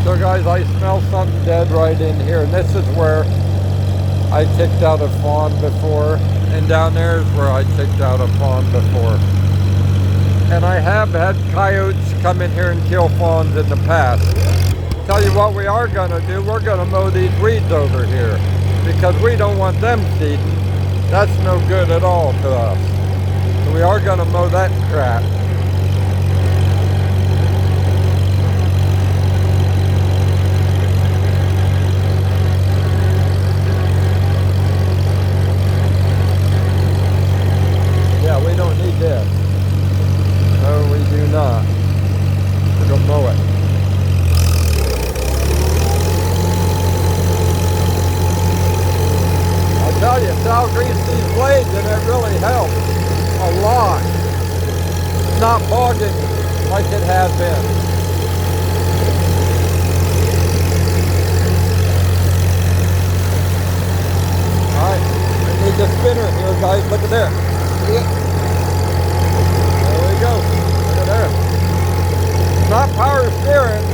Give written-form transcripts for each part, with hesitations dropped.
So guys, I smell something dead right in here, and this is where I kicked out a fawn before, and down there is where I kicked out a fawn before. And I have had coyotes come in here and kill fawns in the past. Tell you what we are gonna do, we're gonna mow these weeds over here, because we don't want them seeding. That's no good at all to us. So we are gonna mow that crap. We don't need this. No, we do not. We're gonna mow it. I'll tell you, Sal greased these blades and it really helps a lot. It's not bogging like it had been. Alright, I need the spinner here, guys. Look at there. See it? There we go. Look at there. Not power steering.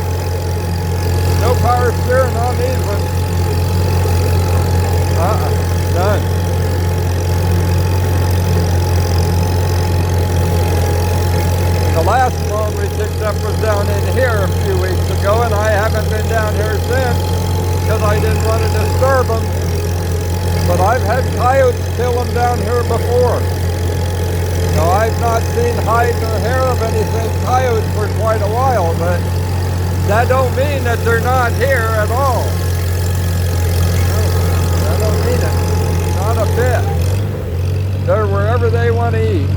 No power steering on these ones. None. The last one we picked up was down in here a few weeks ago, and I haven't been down here since because I didn't want to disturb them. But I've had coyotes kill them down here before. So I've not seen hide or hair of anything coyotes for quite a while, but that don't mean that they're not here at all. No, that don't mean it. Not a bit. They're wherever they want to eat.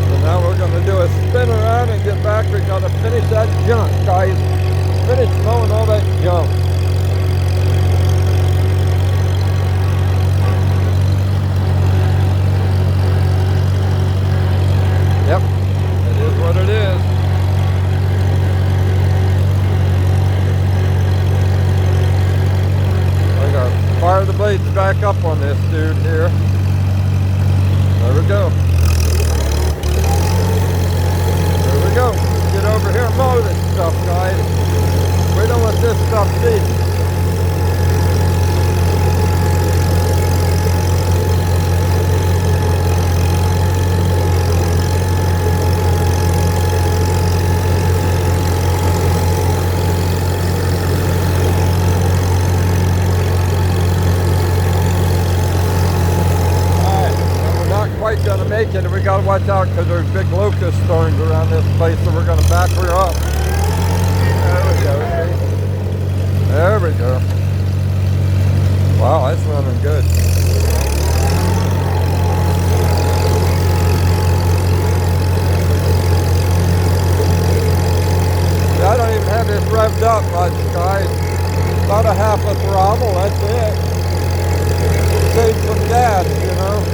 So now we're going to do a spin around and get back. We got to finish that junk, guys. Finish mowing all that junk. Yep, it is what it is. I gotta fire the blades back up on this dude here. There we go. There we go. Get over here and mow this stuff, guys. We don't want this stuff seeding. Quite gonna make it, and we gotta watch out because there's big locust thorns around this place, so we're gonna back her up. There we go, see? There we go. Wow, that's running good. Yeah, I don't even have this revved up much, guys. About a half a throttle, that's it. Save some gas, you know.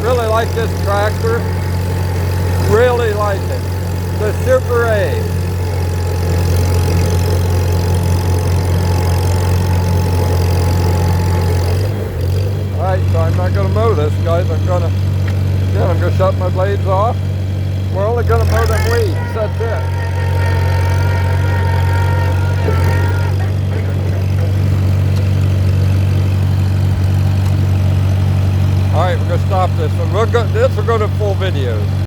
Really like this tractor. Really like it. The Super A. Alright, so I'm not going to mow this, guys. I'm going to shut my blades off. We're only going to mow them weeds. That's it. Alright, we're going to stop this one. This will go to full videos.